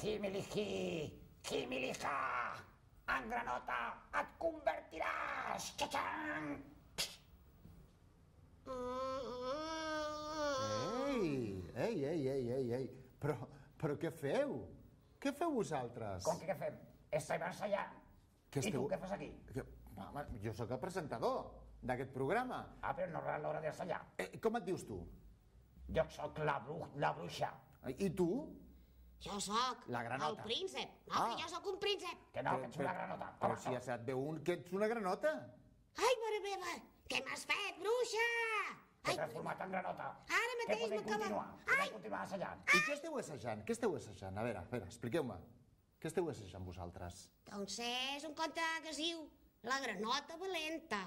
Himilihi, Himiliha, en granota et convertiràs! Xaxan! Ei, però què feu? Què feu vosaltres? Com que què fem? Estem ensaiant. I tu què fas aquí? Home, jo sóc el presentador d'aquest programa. Ah, però no és l'hora d'ensaiar. Com et dius tu? Jo sóc la bruixa. I tu? Jo sóc La granota. el príncep. Ah, que jo sóc un príncep. Que no, que ets una granota. Però si ja se't veu que ets una granota. Ai, mare meva, què m'has fet, bruixa? T'he transformat en granota. Ara mateix m'acaba... Podem continuar assajant. I què esteu assajant? Què esteu assajant? A veure, expliqueu-me. Què esteu assajant vosaltres? Doncs és un conte que es diu La granota valenta.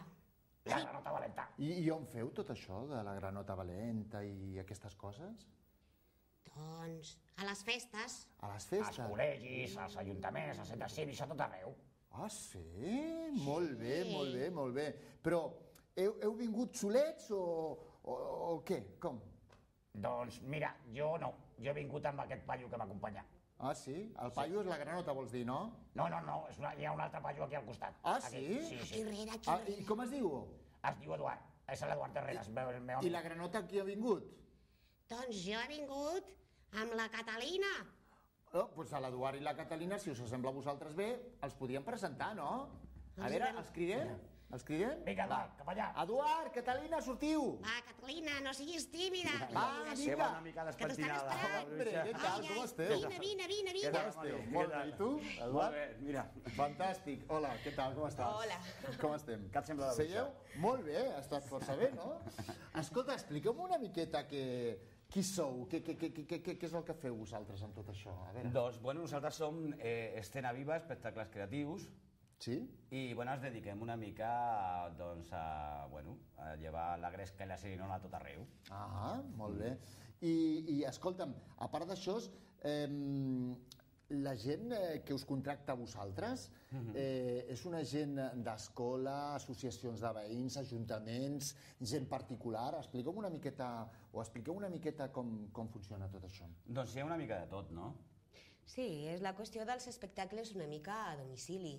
La granota valenta. I on feu tot això de la granota valenta i aquestes coses? Doncs a les festes. A les Als festes? col·legis, als ajuntaments, als centres cívics, a tot arreu. Ah, sí? Molt bé, molt bé, molt bé. Però heu vingut solets o què? Com? Doncs mira, jo no. Jo he vingut amb aquest paio que m'acompanya. Ah, sí? El paio és la granota, vols dir, no? No, hi ha un altre paio aquí al costat. Ah, Aquí. sí? Aquí darrere, aquí Ah, darrere. i com es diu? Es diu Eduard. És l'Eduard Herreras, el meu I amic. la granota qui ha vingut? Doncs jo he vingut amb la Catalina. Doncs a l'Eduard i la Catalina, si us sembla a vosaltres bé, els podíem presentar, no? A veure, els cridem? Els cridem? Vinga, Eduard, cap allà. Eduard, Catalina, sortiu! Va, Catalina, no siguis tímida. Va, Que vinga! va una mica Que t'estan despentinada. esperant. Hombre, què tal, com esteu? Vine. Com esteu? Molt bé, i tu, Molt Eduard? bé, mira. Fantàstic. Hola, què tal, com estàs? Hola. Com estem? Què et sembla la bruixa? Seieu? Molt bé, ha estat força bé, no? Escolta, expliqueu-me una miqueta qui sou, què és el que feu vosaltres amb tot això? A veure. Doncs, bueno, nosaltres som Escena Viva, espectacles creatius, Sí? i bueno, ens dediquem una mica doncs, a llevar la gresca i la serinola a tot arreu. Ah, molt bé. I escolta'm, a part d'això, la gent que us contracta a vosaltres és una gent d'escola, associacions de veïns, ajuntaments, gent particular. Expliqueu una miqueta com funciona tot això. Doncs hi ha una mica de tot, no? Sí, és la qüestió dels espectacles una mica a domicili.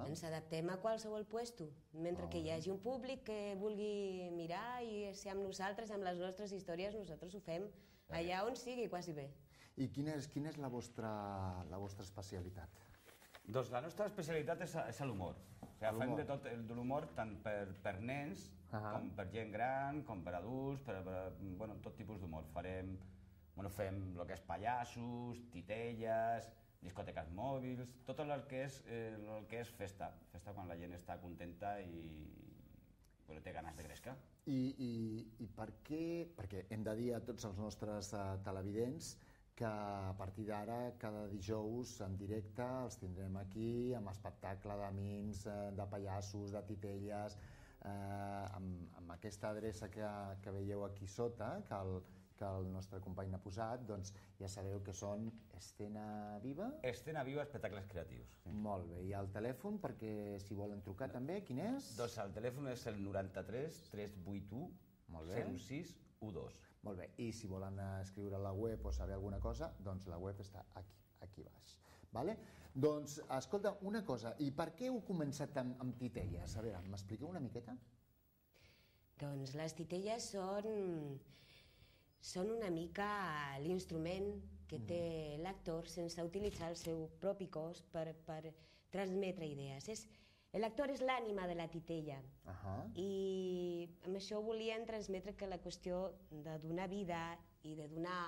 Ens adaptem a qualsevol puesto, mentre que hi hagi un públic que vulgui mirar i ser amb nosaltres, amb les nostres històries, nosaltres ho fem allà on sigui, quasi bé. I quina és la vostra especialitat? Doncs la nostra especialitat és l'humor. O sigui, fem de tot l'humor tant per nens, com per gent gran, com per adults, bueno, tot tipus d'humor. Fem el que és pallassos, titelles, discoteques mòbils, tot el que és festa. Festa quan la gent està contenta i té ganes de gresca. I per què? Perquè hem de dir a tots els nostres televidents que a partir d'ara, cada dijous en directe, els tindrem aquí amb espectacle de mims, de pallassos, de titelles, amb aquesta adreça que veieu aquí sota, que el nostre company n'ha posat, doncs ja sabeu que són Escena Viva? Escena Viva, espectacles creatius. Molt bé, i el telèfon, perquè si volen trucar també, quin és? Doncs el telèfon és el 93 381 06 12. Molt bé, i si volen escriure a la web o saber alguna cosa, doncs la web està aquí baix. Vale? Doncs, escolta, una cosa, i per què heu començat amb titelles? A veure, m'expliqueu una miqueta? Doncs les titelles són una mica l'instrument que té l'actor sense utilitzar el seu propi cos per transmetre idees. L'actor és l'ànima de la titella i amb això volien transmetre que la qüestió de donar vida i de donar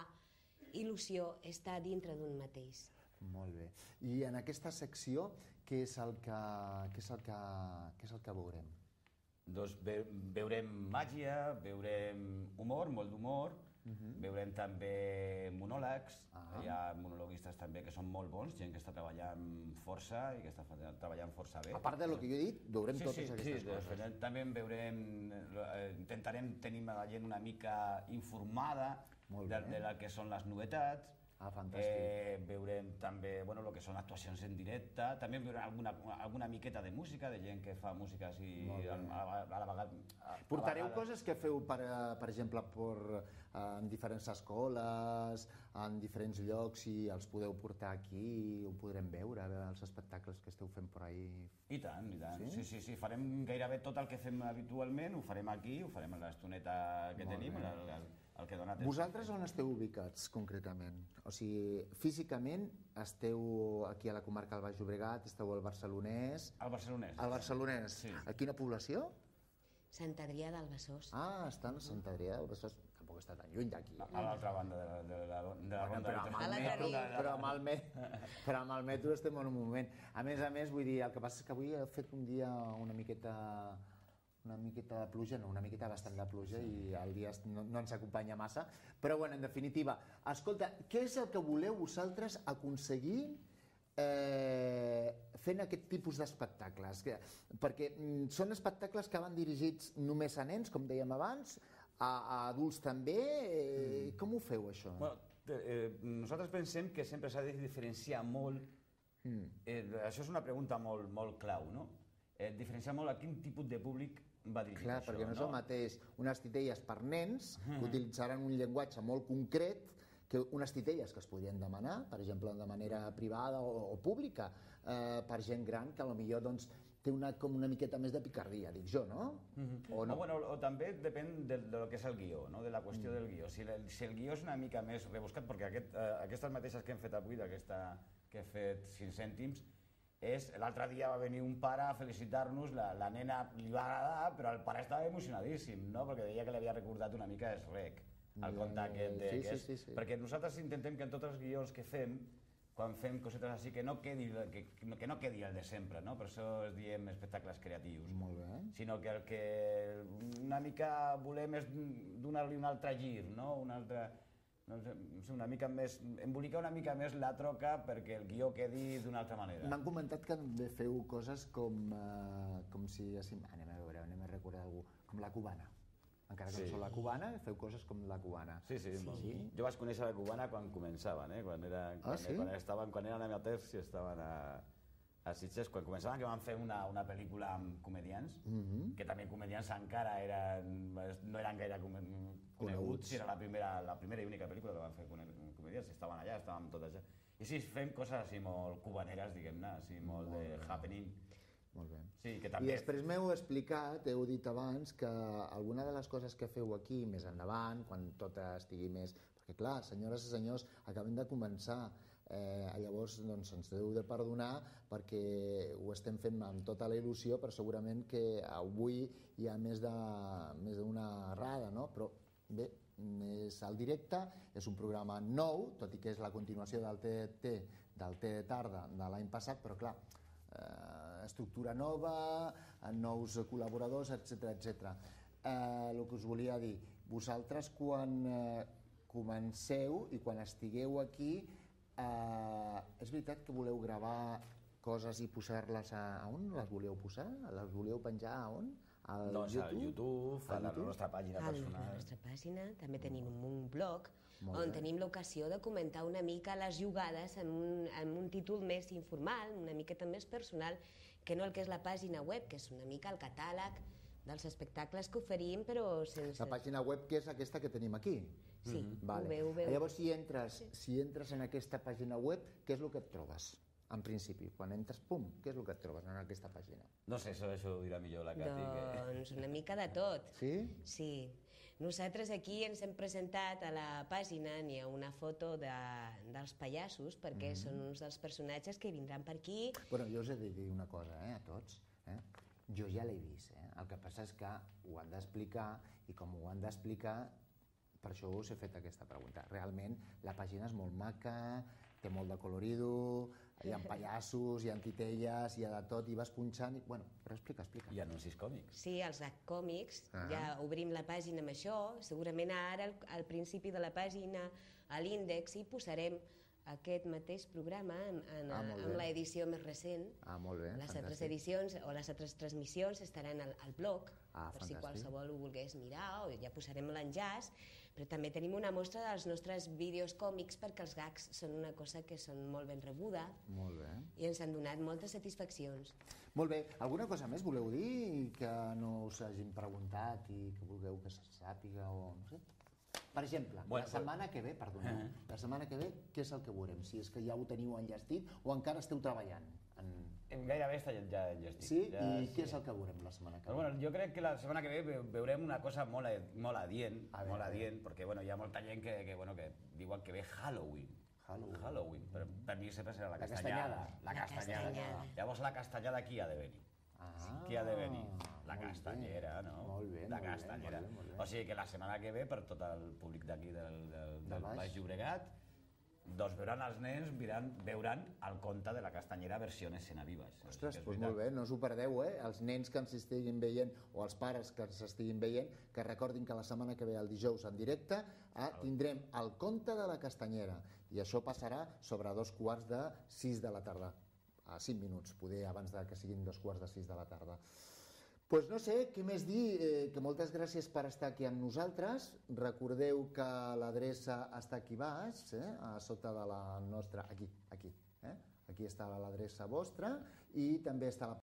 il·lusió està dintre d'un mateix. Molt bé. I en aquesta secció, què és el que veurem? Doncs veurem màgia, veurem humor, molt d'humor, veurem també monòlegs, hi ha monologuistes també que són molt bons, gent que està treballant força i que està treballant força bé. A part del que jo he dit, veurem totes aquestes coses. Sí, també veurem, intentarem tenir la gent una mica informada de la que són les novetats, Ah, fantàstic. Veurem també el que són actuacions en directe, també veurem alguna miqueta de música, de gent que fa música així a la vegada. Portareu coses que feu, per exemple, en diferents escoles, en diferents llocs, i els podeu portar aquí, ho podrem veure, els espectacles que esteu fent per ahí. I tant, i tant. Sí, farem gairebé tot el que fem habitualment, ho farem aquí, ho farem a l'estoneta que tenim, el que dona temps. Vosaltres on esteu ubicats, concretament? O sigui, físicament esteu aquí a la comarca del Baix Llobregat, esteu al Barcelonès... Al Barcelonès. Al Barcelonès. Sí. A quina població? Sant Adrià del Besòs. Ah, estan a Sant Adrià del Besòs. Tampoc està tan lluny d'aquí. A l'altra banda de la ronda. Però amb el metro estem en un moment. A més, vull dir, el que passa és que avui he fet un dia una miqueta de pluja, no, una miqueta bastant de pluja, i el dia no ens acompanya massa, però bueno, en definitiva, escolta, què és el que voleu vosaltres aconseguir fent aquest tipus d'espectacles? Perquè són espectacles que van dirigits només a nens, com dèiem abans, a adults també, com ho feu això? Nosaltres pensem que sempre s'ha de diferenciar molt, això és una pregunta molt clau, no? Diferenciar molt a quin tipus de públic va dirigit això. Clar, perquè no és el mateix unes titelles per nens, que utilitzaran un llenguatge molt concret, que unes titelles que es podrien demanar, per exemple, de manera privada o pública, per gent gran, que potser doncs, té com una miqueta més de picardia, dic jo, no? O també depèn del que és el guió, de la qüestió del guió. Si el guió és una mica més rebuscat, perquè aquestes mateixes que hem fet avui, d'aquesta que he fet 5 cèntims, l'altre dia va venir un pare a felicitar-nos, la nena li va agradar, però el pare estava emocionadíssim, perquè deia que li havia recordat una mica Shrek, el conte aquest. Perquè nosaltres intentem que en tots els guions que fem, quan fem cosetes així, que no quedi el de sempre, per això es diem espectacles creatius. Molt bé. Sinó que el que una mica volem és donar-li un altre gir, una mica més, embolicar una mica més la troca perquè el guió quedi d'una altra manera. M'han comentat que també feu coses com si diguéssim, anem a recordar algú, com la cubana. Encara que no sou la cubana, feu coses com la cubana. Sí. Jo vaig conèixer la cubana quan començaven, quan eren amateurs i estaven a Sitges, quan començaven, que van fer una pel·lícula amb comedians, que també comedians encara no eren gaire coneguts, era la primera i única pel·lícula que van fer comedians, estaven allà, estàvem tot allà. I sí, fem coses així molt cubaneres, diguem-ne, així molt de happening. Molt bé. Sí, que també... I després m'heu explicat, heu dit abans, que alguna de les coses que feu aquí més endavant, quan tot estigui més... Perquè clar, senyores i senyors, acabem de començar. Llavors ens heu de perdonar perquè ho estem fent amb tota la il·lusió, però segurament que avui hi ha més d'una errada, no? Però bé, és el directe, és un programa nou, tot i que és la continuació del TT, del T de tarda de l'any passat, però clar, estructura nova, nous col·laboradors, etc. El que us volia dir, vosaltres quan comenceu i quan estigueu aquí, és veritat que voleu gravar coses i posar-les a on les voleu posar? Les voleu penjar a on? Al YouTube, a la nostra pàgina personal. A la nostra pàgina, també tenim un blog on tenim l'ocasió de comentar una mica les jugades amb un títol més informal, una miqueta més personal, que no el que és la pàgina web, que és una mica el catàleg dels espectacles que oferim, però sense... La pàgina web que és aquesta que tenim aquí? Sí, ho veu. Llavors, si entres en aquesta pàgina web, què és el que et trobes? En principi, quan entres, pum, què és el que et trobes en aquesta pàgina? No sé, això ho dirà millor la Cati. Doncs una mica de tot. Sí? Sí. Nosaltres aquí ens hem presentat a la pàgina, n'hi ha una foto dels pallassos, perquè són uns dels personatges que vindran per aquí. Bueno, jo us he de dir una cosa, a tots. Jo ja l'he vist, el que passa és que ho han d'explicar, i com ho han d'explicar, per això us he fet aquesta pregunta. Realment, la pàgina és molt maca, té molt de colorido, hi ha pallassos, hi ha titelles, hi ha de tot, i vas punxant... Bueno, però explica. Hi ha anuncis còmics. Sí, els còmics, ja obrim la pàgina amb això, segurament ara al principi de la pàgina, a l'índex, hi posarem aquest mateix programa amb l'edició més recent. Molt bé, les altres fantàstic. edicions o les altres transmissions estaran al blog, per si fantàstic. qualsevol ho volgués mirar, o ja posarem l'enllaç, però també tenim una mostra dels nostres vídeos còmics, perquè els gags són una cosa que són molt ben rebuda. Molt bé. I ens han donat moltes satisfaccions. Molt bé. Alguna cosa més voleu dir que no us hagin preguntat i que vulgueu que se sàpiga o no sé? Per exemple, la setmana que ve, perdoneu, la setmana que ve, què és el que veurem? Si és que ja ho teniu enllestit o encara esteu treballant? Gairebé està ja enllestit. Sí? I què és el que veurem la setmana que ve? Bueno, jo crec que la setmana que ve veurem una cosa molt adient, perquè hi ha molta gent que diuen que ve Halloween. Halloween, però per mi sempre serà la castanyada. La castanyada. Llavors la castanyada qui ha de venir? Qui ha de venir? La castanyera, no? Molt bé, la castanyera. O sigui que la setmana que ve, per tot el públic d'aquí del Baix Llobregat, doncs veuran els nens, veuran el conte de la castanyera versió en escena viva. Ostres, doncs molt bé, no us ho perdeu, els nens que ens estiguin veient o els pares que ens estiguin veient, que recordin que la setmana que ve, el dijous en directe, tindrem el conte de la castanyera i això passarà sobre 5:15 de la tarda, a 5 minuts, poder abans que siguin 5:15 de la tarda. Doncs no sé, què més dir, que moltes gràcies per estar aquí amb nosaltres. Recordeu que l'adreça està aquí baix, a sota de la nostra... Aquí està l'adreça vostra i també està la